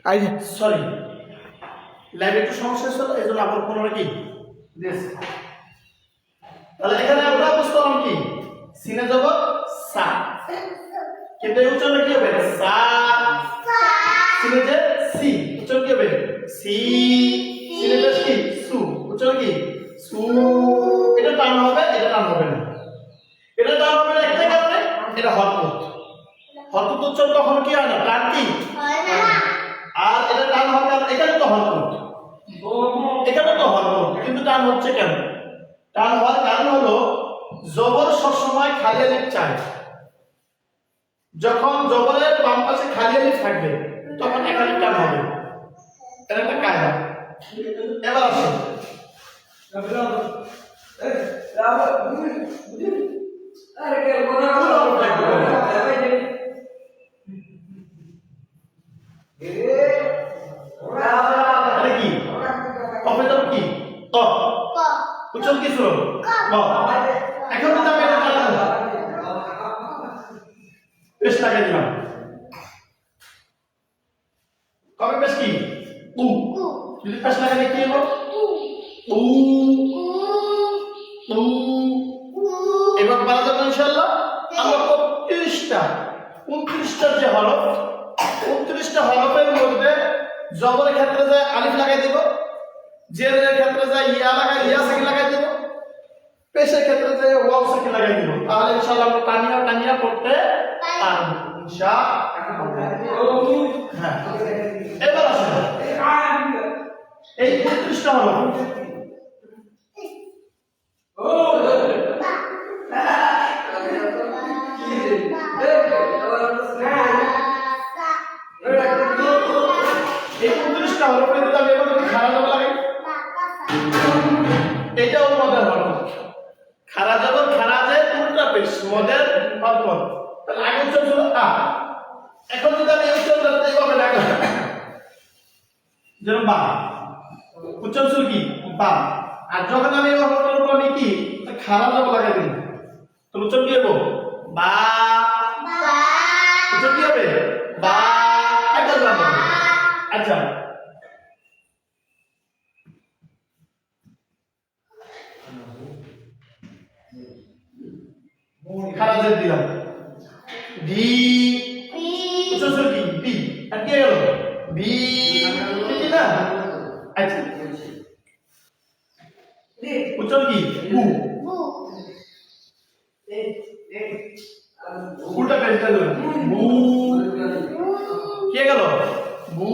I sorry লাইভে একটু সমস্যা ছিল এই জন্য আপনার পুনরায় কি দিয়েছে। তাহলে এখানে আমরা বুঝতে পারলাম কি সিনে যাব সা, কিন্তু এই উচ্চারণ কি হবে সা, সিনে যে সি উচ্চারণ কি হবে সি, সিনে যে কি সু উচ্চারণ কি সু। এটা টান হবে, এটা টান হবে না। এটা টান হবে না একটা কারণে, এটা হরকত। হরকত উচ্চারণ কখনো কি হয় না, টান কি হয় না। আর এটা টান হবে কারণ এখানে তো হরকত, এখানে তো হরকত, কিন্তু টান হচ্ছে কেন? টান হওয়ার কারণ হলো জবর সবসময় খালি আলিফ চায়। যখন জবরের বাম পাশে খালি আলিফ থাকবে তখন এখানে টান হবে। এটা একটা কায়দা। এবার আসুন কি কফে তো কি ক উচ্চারণ কি ছিল ক। এখন তো আমি এটা জানলাম, পেশ লাগিয়ে দিলাম। কবে পেশ কি উ, যদি পেশ লাগালে কি হলো উ উ। এবার বলা যাবে ইনশাআল্লাহ আমরা 29টা যে হরফ 29টা হরফের মধ্যে জবরের ক্ষেত্রে যায় আলিফ লাগাই দেব, জেরের ক্ষেত্রে যায় ইয়া লাগাই ইয়া সাকিন লাগাই দেব, পেশের ক্ষেত্রে যায় ওয়াও সাকিন লাগাই দেব। তাহলে ইনশাআল্লাহ আমরা টানিয়া টানিয়া পড়তে পারবো ইনশাআল্লাহ। হ্যাঁ এবার আসুন এই 29টা হরফ হরফের যদি আমি এবার খাড়া জবর লাগাই, এটাও মদের হরফ। খাড়া জবর খাড়া যে উল্টা পেশ মদের হরফ। তাহলে আগে উচ্চারণ ছিল আ, এখন যদি আমি উচ্চারণ করতে এইভাবে লাগা যেমন বা, উচ্চারণ ছিল কি বা। আর যখন আমি এই হরফের উপর আমি কি খাড়া জবর লাগাই দিই তো উচ্চারণ কি হবে বা, উচ্চারণ কি হবে বা। আচ্ছা খারাপ জেদ দিলাম ডি, উচ্চারণ কি বি, আর কি গেল বি, ঠিক না? আচ্ছা উচ্চারণ কি বু, উল্টা পেশ গেল বু, কি গেল বু।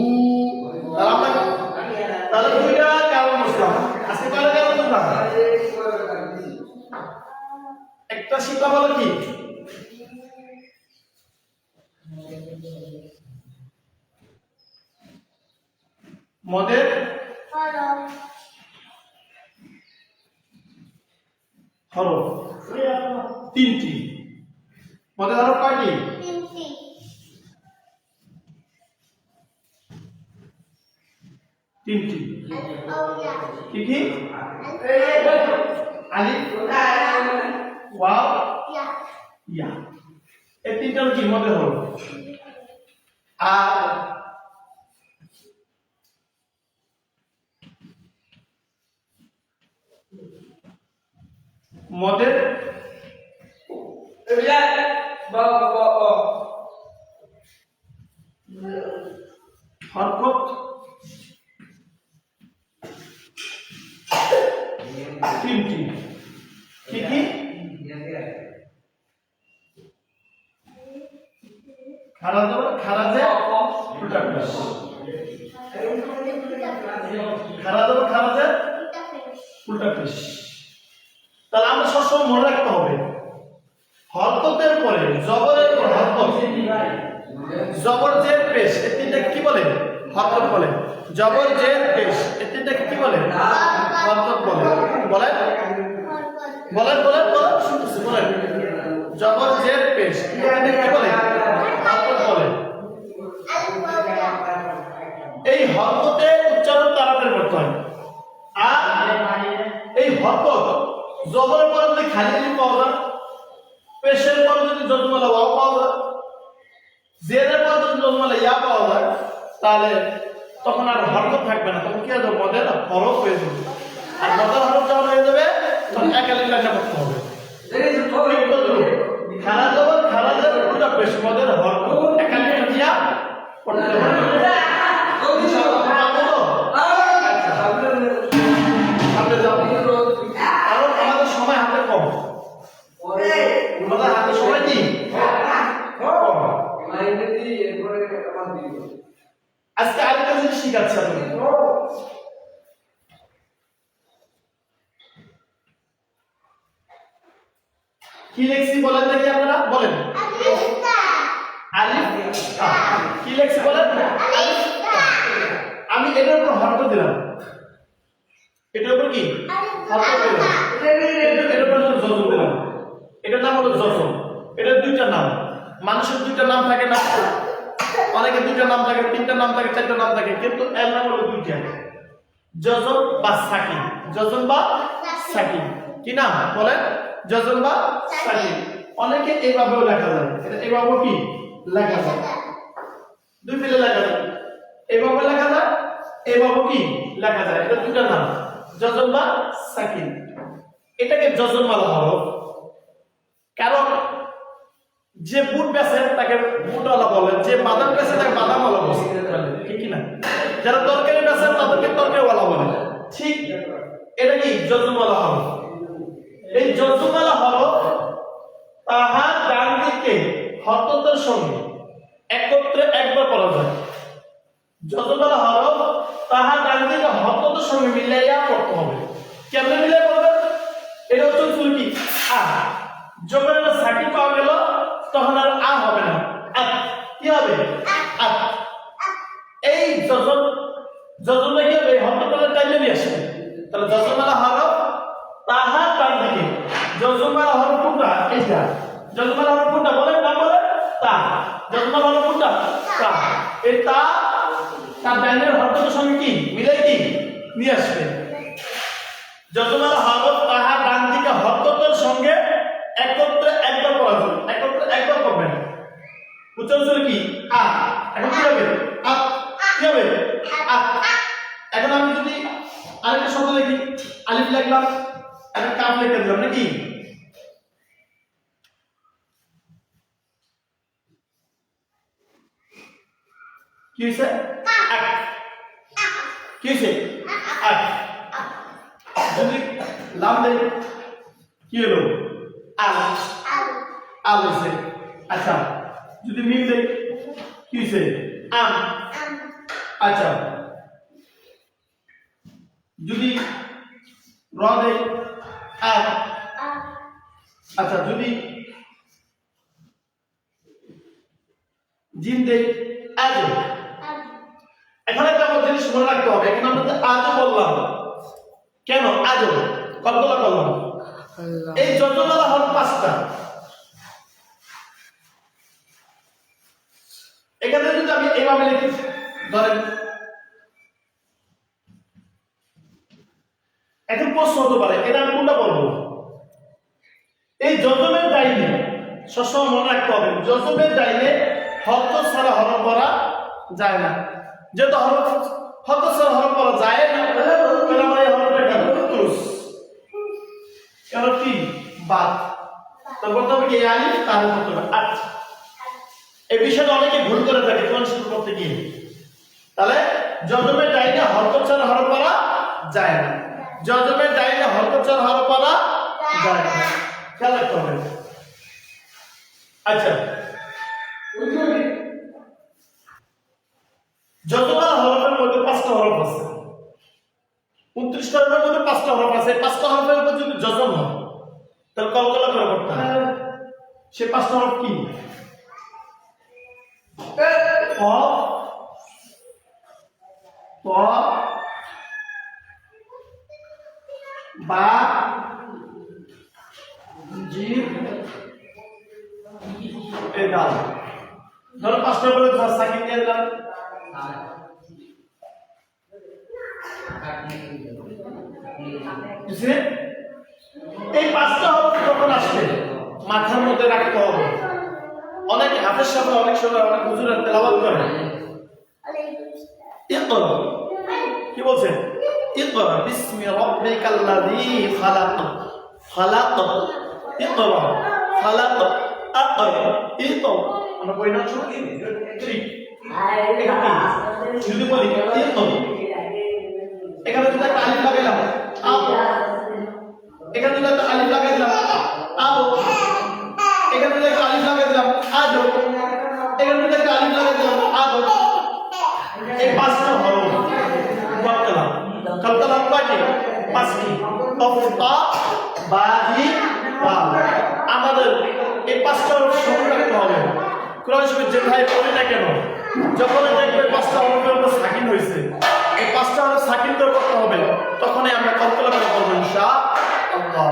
তাহলে দুইটা কারণ বুঝলাম। আজকে কয়টা কারণ বুঝলাম? একটা শিখলাম হলো কি মদের হরফ তিনটি। মদের হরফ কয়টি? তিনটি। কি কি? আলিফ ওয়াও ইয়া, এই তিনটা কি মদের হরফ। আর মদের হরকত তিনটি। কি কি? খারাজ খারাজে উল্টা পেশ, খারাজে উল্টা পেশ। তাহলে আমরা সবসময় মনে রাখতে হবে হরকতের পরে জবরের পর হরকত, জবর জের পেশ এই তিনটাকে কি বলে হরকত বলে। জবর জের পেশ এই তিনটাকে কি বলে হরকত বলে। বলেন বলেন বলেন বলেন শুনতেছি বলেন। জবর জের পেশ এটাকে কি বলে হরকত বলে। এই হরকতে উচ্চারণ তাড়াতাড়ি করতে হয়। আর এই হরকত জবরের পরে যদি খালি আলিফ পাওয়া যায়, পেশের পরে যদি জজমালা ওয়াও পাওয়া যায়, জেরের পরে যদি জজমালা ইয়া পাওয়া যায়, তাহলে তখন আর হরকত থাকবে না, তখন কি হবে মদের হরফ হয়ে যাবে। আর মদের হরফ যখন হয়ে যাবে তখন একালিক লেখা করতে হবে। খারাপ যখন খারাপ ওটা বেশ মদের হরফ একালিক দিয়া করতে হবে। কারণ আমাদের সময় হাতে কম, আমাদের হাতে সময় কি কম। আজকে আরেকটা জিনিস শিখাচ্ছি আমি। কি লিখছি বলেন দেখি আপনারা বলেন। আলিফ তা। কি লিখছি বলেন? আলিফ তা। আমি এটার উপর হরফ দিলাম, এটার উপর কি হরফ দিলাম, এটার উপর জজম দিলাম। এটার নাম হলো জজম। এটার দুইটা নাম, মানুষের দুইটা নাম থাকে না, অনেকে দুইটা নাম থাকে, তিনটা নাম থাকে, চারটা নাম থাকে, কিন্তু এর নাম হলো দুইটা, জজম বা সাকিন। জজম বা সাকিন কি নাম বলেন? জজম বা সাকিন। অনেকে এইভাবেও লেখা যায়, এটা এইভাবেও কি লেখা যায়, দুই মিলে লেখা যায়, এইভাবে লেখা যায়, এইভাবেও কি লেখা যায়। এটা দুইটা নাম, জজম বা সাকিন। এটাকে জজম বলা হরফ, কারণ যে বুট বেচে তাকে বুটওয়ালা বলে, যে বাদাম বেচে তাকে বাদামওয়ালা বলে, ঠিক কি না? যারা তরকারি বেচে তাদেরকে তরকারিওয়ালা বলে, ঠিক। এটা কি জজমওয়ালা হরফ। এই জজমওয়ালা হরফ তাহার ডান দিকে হরকতের সঙ্গে একত্রে একবার পড়া যায়। জজমওয়ালা হরফ তাহার ডান দিকে হরকতের সঙ্গে মিলাইয়া পড়তে হবে। কেমনে মিলাই পড়বেন? এটা হচ্ছে কি আ, যখন এটা সাকিন পাওয়া গেল তখন আর আ হবে না, আ কি হবে? আ। এই জজমটা কি হবে? হরকতটা টাইমে নিয়ে আসবে। তাহলে জজমওয়ালা হরফ তাহার ডান দিকে, জজমওয়ালা হরফ কোনটা? এইটা। জজমওয়ালা হরফ কোনটা বলেন? নাম বলেন। তা। জজমওয়ালা হরফ কোনটা? তা। এই তা তার ডানের হরকতের সঙ্গে কি মিলাই কি নিয়ে আসবে। জজমওয়ালা হরফ তাহার ডান দিকে হরকতের সঙ্গে একত্রে একবার পড়া যাবে, একত্রে একবার পড়বেন। উচ্চারণ কি আ। এখন কি হবে? আ। কি হবে? আ। এখন আমি যদি আরেকটা শব্দ লিখি, আলিফ লিখলাম, একটা কাফ লিখে দিলাম নাকি? কি হইছে? আক। কি হইছে? আক। যদি লাম দেই কি হলো? আল। আল হইছে। আচ্ছা, যদি মিম দেই কি হইছে? আম। আচ্ছা, যদি র দেই আম। আচ্ছা, যদি জিম দেই আজ। এখন একটা জিনিস মনে রাখতে হবে, এখানে আমরা আজও বললাম, কেন আজও কতগুলো করলাম? এই যতগুলো হল পাঁচটা। এখানে যদি আমি এইভাবে লিখি, ধরেন এখন প্রশ্ন হতে পারে এটা আমি কোনটা বলবো? এই যজমের ডাইনে সবসময় মনে রাখতে হবে, যজমের ডাইনে হরকত ছাড়া হরফ করা যায় না। যেহেতু হরকত ছাড়া হরফ করা যায় না, তাহলে আমরা এই হরফটা কি তুস, কেন কি বাদ, তারপর তবে কি আলিফ তাহলে করতে হবে। আচ্ছা, এই বিষয়টা অনেকে ভুল করে থাকে কোন শুরু করতে গিয়ে। তাহলে যজমের ডাইনে হরকত ছাড়া হরফ করা যায় না, যজমের ডাইনে হরকত ছাড়া হরফ করা যায় না, খেয়াল রাখতে হবে। আচ্ছা, যতগুলো হরফের মধ্যে 5টা হরফ আছে, 29টা হরফের মধ্যে 5টা হরফ আছে। 5টা হরফের উপর যদি যজম হয় তাহলে কলকলা করে করতে হবে। সে 5টা হরফ কি? ক, ত, বা, জিম, এ দাল। ধরো 5টা করে সাকিন দিয়ে দিলাম, এই 5টা হরফ যখন আসবে মাথার মধ্যে রাখতে হবে। অনেক হাফেজ সাহেব অনেক সময় অনেক হুজুরের তেলাওয়াত করে ইকরা কি বলছেন ইকরা বিসমি রাব্বিকাল্লাযী খালাক খালাক ইকরা খালাক আকরা ইকরা আমরা বই না শুনি ঠিক যদি বলি ইকরা এখানে যদি একটা আলিফ লাগাইলাম আব এখানে যদি একটা আলিফ লাগাই দিলাম আব এখানে যদি একটা আলিফ লাগাই দিলাম আদ এখানে যদি একটা আলিফ লাগাই দিলাম আদ এই পাঁচটা হরফ কালকালাম কালকালাম কয়টি পাঁচটি তফতা বাহি বা আমাদের এই পাঁচটা হরফ স্মরণ রাখতে হবে কোরআন শরীফ যেখানে পড়ি না কেন যখন দেখবে পাঁচটা হরফের উপর সাকিন হয়েছে এই পাঁচটা হরফ সাকিন করে করতে হবে তখনই আমরা কল্পনা করে করবো ইনশাআল্লাহ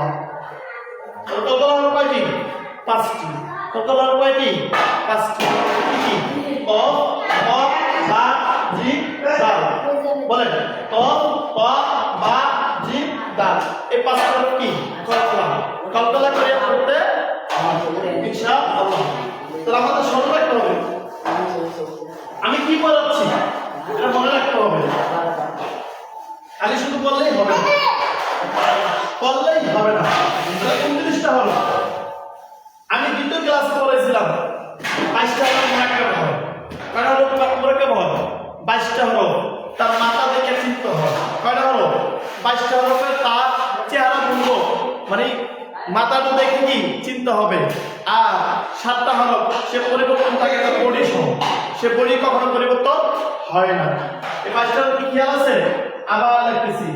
কল্পনা হরফ কয়টি পাঁচটি কল্পনা হরফ কয়টি পাঁচটি কি ক খ বা জি দাল বলেন ক খ বা জি দাল এই পাঁচটা হরফ কি কল্পনা করে পড়তে ইনশাআল্লাহ তাহলে আমাদের স্মরণ রাখতে হবে আমি কি পড়াচ্ছি এটা মনে রাখতে হবে খালি শুধু বললেই হবে না বললেই হবে না 29টা হলো আমি দ্বিতীয় ক্লাস পড়াইছিলাম 22টা হলো মোরাক্কাব হয় কয়টা হলো মোরাক্কাব হয় 22টা হলো তার মাথা দেখে চিনতে হয় কয়টা হলো 22টা হলো তার চেহারা বুঝবো মানে মাথাটা দেখে কি চিনতে হবে আর 7টা হলো সে পরিবর্তন থাকে তার বডি সহ সে বডি কখনো পরিবর্তন হয় না এই 5টা কি খেয়াল আছে আবার লিখতেছি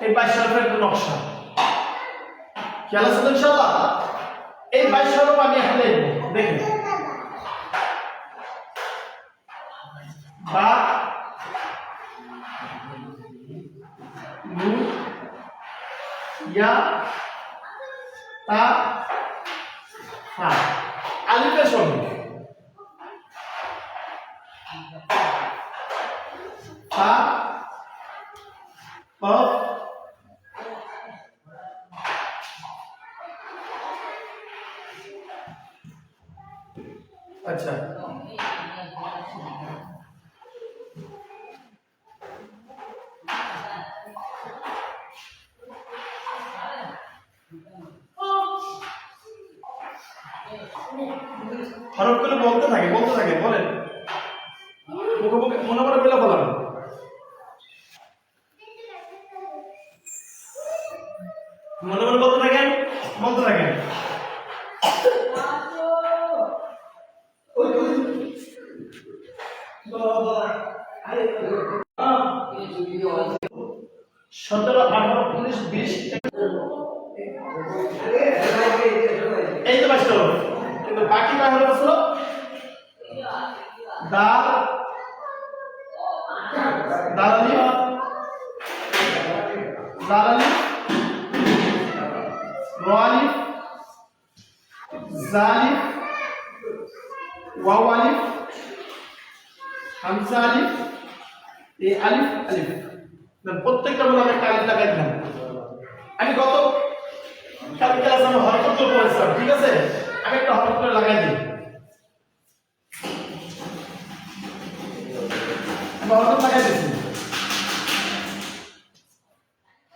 এই 22 হরফের নকশা খেয়াল আছে তো ইনশাআল্লাহ এই 22 হরফ আমি এখন লিখব দেখেন বা নুন ইয়া তা হা আলিফের সঙ্গে তা কফ আচ্ছা হরফগুলো বলতে থাকে বলেন মুখে মুখে মনে মনে বলে বলান মনে মনে বলতে থাকেন সতেরো 18 19 20 এই তো বাস করো কিন্তু বাকি কয় হলো ছিল দাল দালালি রালিফ জালিফ ওয়াও আলিফ হামজা আলিফ এই আলিফ প্রত্যেকটা মূল আমি আলিফ লাগাই দিলাম আমি গত কাল ক্লাসে আমি হরকত করে পড়েছিলাম ঠিক আছে আমি একটা হরকত করে লাগাই দিই আমি হরকত লাগাই দিয়েছি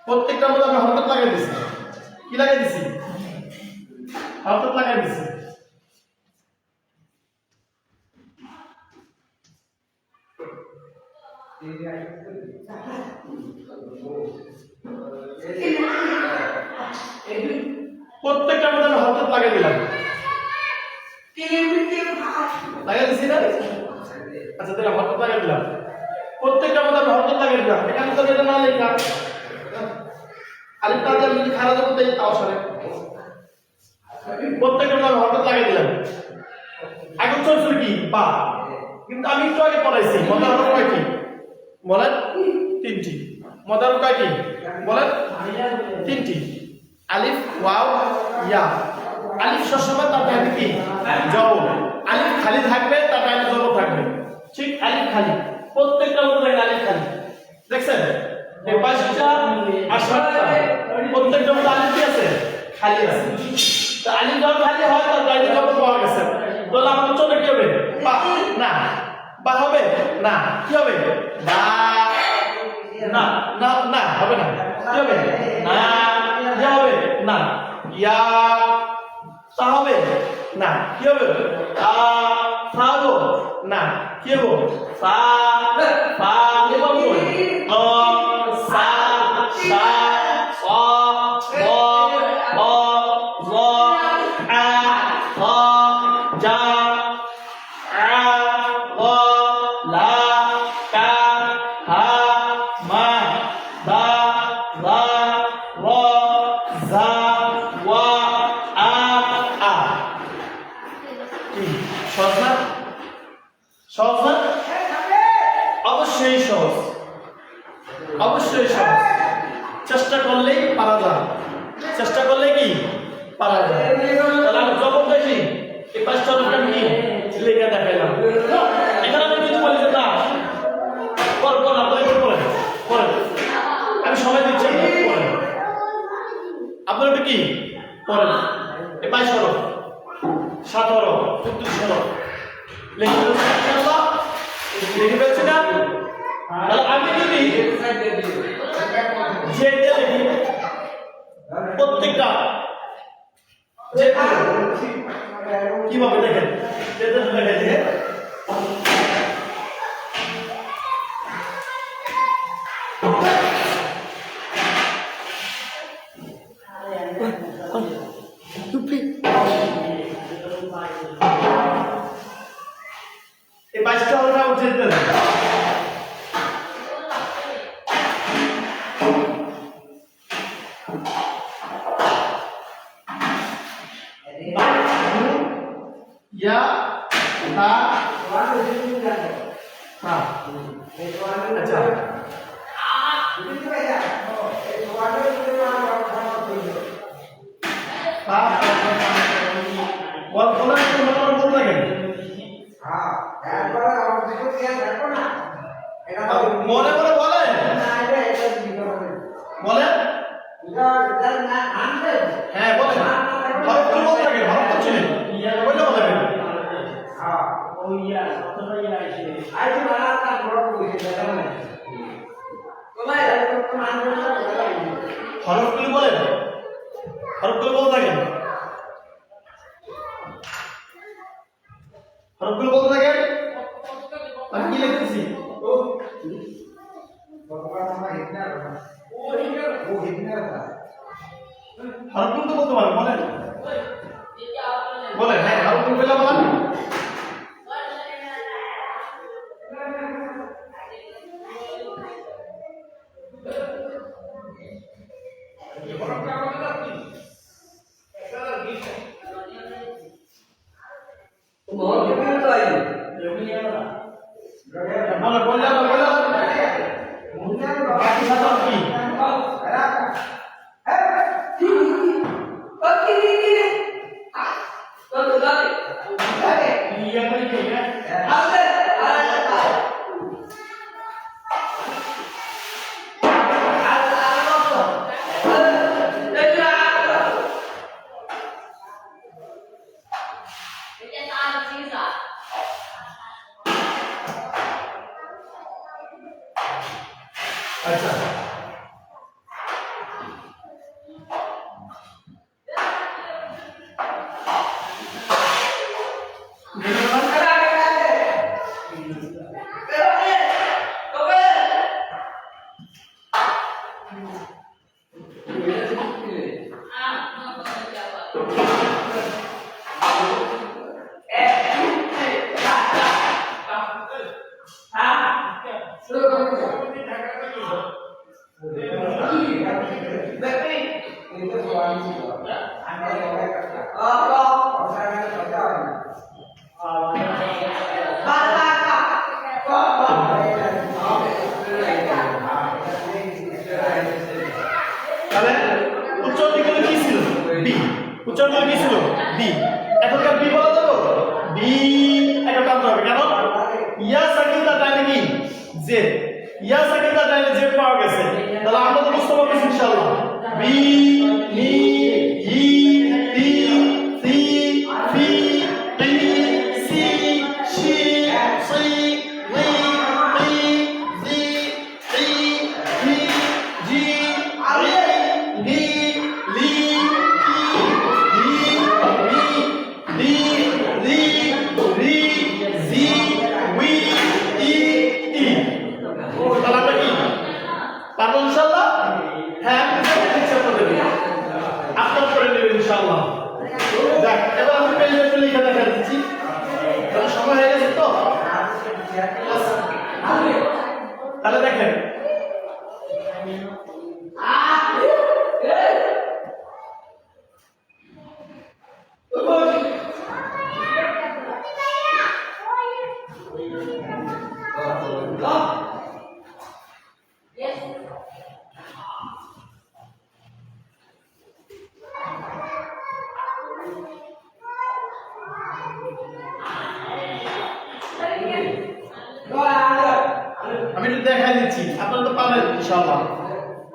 প্রত্যেকটা মূল আমি হরকত লাগাই দিয়েছি কি লাগাই দিয়েছি হরকত লাগাই দিয়েছি প্রত্যেকটা মধ্যে আমি হরকত লাগিয়ে দিলাম লাগিয়ে দিছি না আচ্ছা তাহলে হরকত লাগিয়ে দিলাম প্রত্যেকটা মধ্যে আমি হরকত লাগিয়ে দিলাম এখানে তো এটা না লেখা আলিফ তাতে আমি যদি খারাপ করতে তাও সরে প্রত্যেকটা মধ্যে আমি হরকত লাগিয়ে দিলাম এখন চলছে কি বা কিন্তু আমি একটু আগে পড়াইছি মজার হরফ কয়টি বলেন তিনটি মজার কয়টি বলেন তিনটি আলিফ ওয়াও ইয়া আলিফ সবসময় তার পাশে কি জবর আলিফ খালি থাকবে তার পাশে জবর থাকবে ঠিক আলিফ খালি প্রত্যেকটা মধ্যে আলিফ খালি দেখছেন এই পাঁচটা আর সাতটা প্রত্যেকটা মধ্যে আলিফ কি আছে খালি আছে তো আলিফ যখন খালি হয় তার গাড়ি যখন পাওয়া গেছে তাহলে আমার উচ্চারণ কি হবে বা না বা হবে না কি হবে বা না না না হবে না কি হবে না ইয়া হবে না ইয়া তা হবে না কি হবে তা সা হবে না কি হবে সা সা কি হবে সা সা স ব ব জ আ খ জা আ গ লা কা হা মা দা দা র জা ওয়া আ আ কি সহজ না সহজ না অবশ্যই সহজ অবশ্যই সহজ চেষ্টা করলেই পারা যায় চেষ্টা করলে কি পারা যায় তাহলে আমি জবরদস্তি এই পাঁচটা রূপটা কি লিখে দেখাইলাম এখানে আমি কিছু বলি যে না পর পর আপনারা একটু পড়েন পড়েন আমি সময় দিচ্ছি আপনারা পড়েন আপনারা একটু কি পড়েন এই 22 হলো 7 হলো 34 হলো লিখে ফেলছি না তাহলে আমি যদি যেটা লিখি প্রত্যেকটা কিভাবে দেখেন যেটা দেখে এই 22টা হলো না উঠে যেতে या था हाँ अच्छा और बोला तो मतलब बोल लगे हाँ यार बोला और देखो क्या देखो ना मोने बोले बोले बोले इधर ना आंसर है बोले भारत को बोल लगे भारत को चले बोले बोले हाँ ओ या तो भाई आई मारा था बड़ा कोई है ना तो भाई तो मान लो भारत को बोले भारत को बोल लगे भारत को बोल लगे আমি কি লিখতেছি ও ভগবান আমার ইতনা ও ইতনা হারকুন তো বলতে পারেন বলেন বলেন হ্যাঁ হারকুন বলে বলেন बहुत जरूरी तो आई बोलो बोलो बोलो बाकी सब की अच्छा উচ্চারণ কি ছিল বি এখনকার বি বলা যাবে বি একটা টানতে হবে কেন ইয়া সাকিনটা ডাইনে কি জেড ইয়া সাকিনটা ডাইনে জেড পাওয়া গেছে তাহলে আমরা তো বুঝতে পারছি ইনশাআল্লাহ বি নি ই তি সি ফি তি সি শি সি লি তি জি ই হি জি রি নি লি কি রি নি লি রি জি উই ই ই তাহলে আমরা কি পারবো ইনশাআল্লাহ? হ্যাঁ ইচ্ছা করে দেবেন আপনার করে নেবেন ইনশাআল্লাহ। দেখ এবার আমি পেজে লিখে দেখা দিচ্ছি, তাহলে সময় হয়ে গেছে তো। তাহলে দেখেন আমি একটু দেখাই দিচ্ছি, আপনারা তো পারবেন ইনশাআল্লাহ।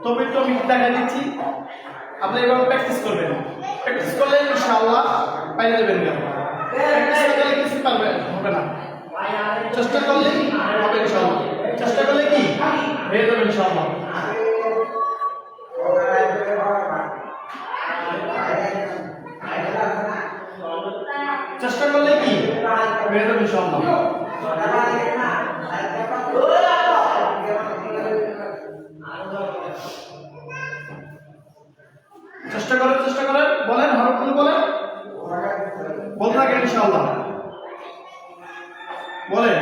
তবে একটু আমি দেখাই দিচ্ছি, আপনি এভাবে প্র্যাকটিস করবেন। প্র্যাকটিস করলে ইনশাআল্লাহ পাই যাবেন। প্র্যাকটিস করলে কিছু পারবেন হবে না, চেষ্টা করলে হবে ইনশাআল্লাহ। চেষ্টা করলে কি হয়ে যাবে ইনশাআল্লাহ। চেষ্টা করলে কি হয়ে যাবে ইনশাআল্লাহ। চেষ্টা করেন বলেন, হরফগুলো বলেন, বলতে থাকেন ইনশাআল্লাহ। বলেন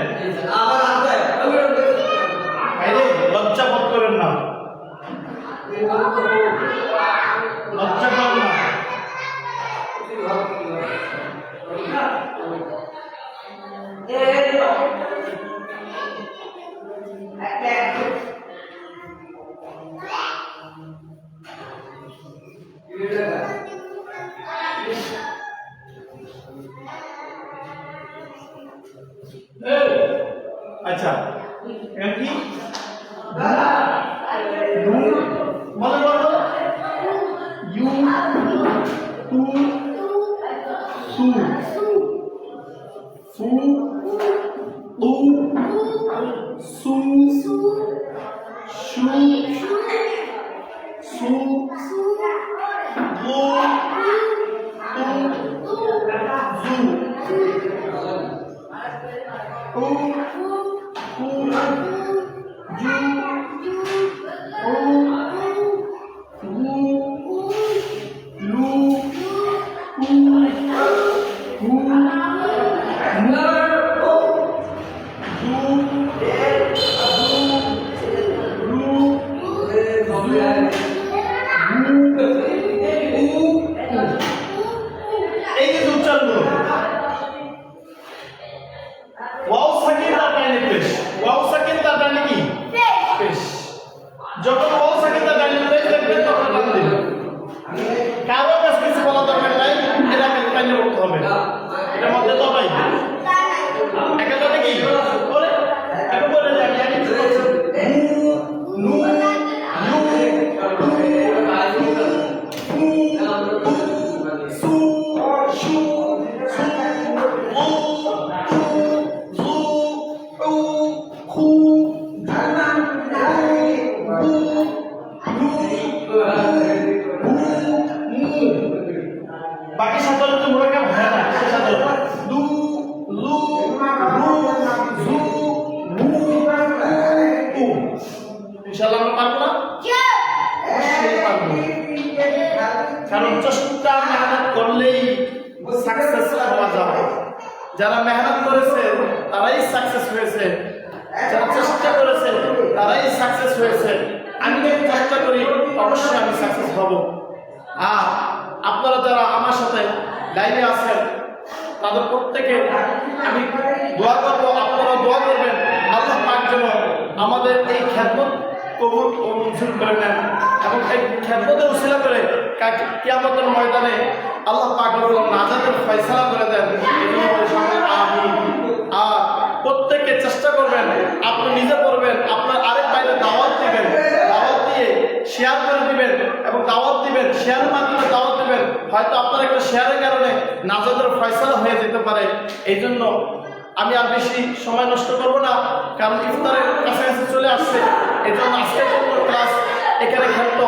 আরে লজ্জা বোধ করেন না, লজ্জা করেন না। আচ্ছা এখন কি বলো বলো ইউ টু সু সু টু সু সু সু দু এই যে উচ্চারণ ওয়াও সাকিন তার ডাইনে পেশ, ওয়াও সাকিন তার ডাইনে কি পেশ। যখন ওয়াও সাকিন তার ডাইনে পেশ দেখবেন তখন টান দিবেন। কারো কাছে কিছু বলা দরকার নাই, এটা কাছে টাইনে করতে হবে। এটা মধ্যে তো ভাই একেবারে কি বলে একটু বলে যাই আমি কিছু বলছি নু ইউ সু শু বাকি সাতটা তো মোরাকাব হয় না, সে সাতটা দু লু রু জু মু উ। ইনশাআল্লাহ আমরা পারবো না? অবশ্যই পারবো, কারণ চেষ্টা মেহনত করলেই সাকসেস হওয়া যাবে। যারা মেহনত করেছে তারাই সাকসেস হয়েছে, যারা চেষ্টা করেছে তারাই সাকসেস হয়েছে। আমি যদি চেষ্টা করি অবশ্যই আমি সাকসেস হব। আর আপনারা যারা আমার সাথে লাইভে আছেন তাদের প্রত্যেকে আমি দোয়া করব, আপনারা দোয়া করবেন আল্লাহ পাক যেন আমাদের এই খেদমত কবুল ও মঞ্জুর করে নেন এবং এই খেদমতের উসিলা করে কিয়ামতের ময়দানে আল্লাহ পাক নাজাতের ফয়সালা করে দেন। আমিন। আর প্রত্যেকে চেষ্টা করবেন, আপনি নিজে করবেন, আপনার আরেক বাইরে দাওয়াত দিবেন, দাওয়াত দিয়ে শেয়ার করে দিবেন এবং দাওয়াত দিবেন, শেয়ারের মাধ্যমে দাওয়াত দিবেন। হয়তো আপনার একটা শেয়ারের কারণে নাজাতের ফয়সালা হয়ে যেতে পারে। এই জন্য আমি আর বেশি সময় নষ্ট করব না, কারণ ইফতারের কাছাকাছি চলে আসছে। এই জন্য আজকের জন্য ক্লাস এখানে খেলতো।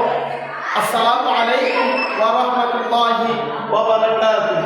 আসসালামু আলাইকুম ওয়া রাহমাতুল্লাহি ওয়া বারাকাতুহু।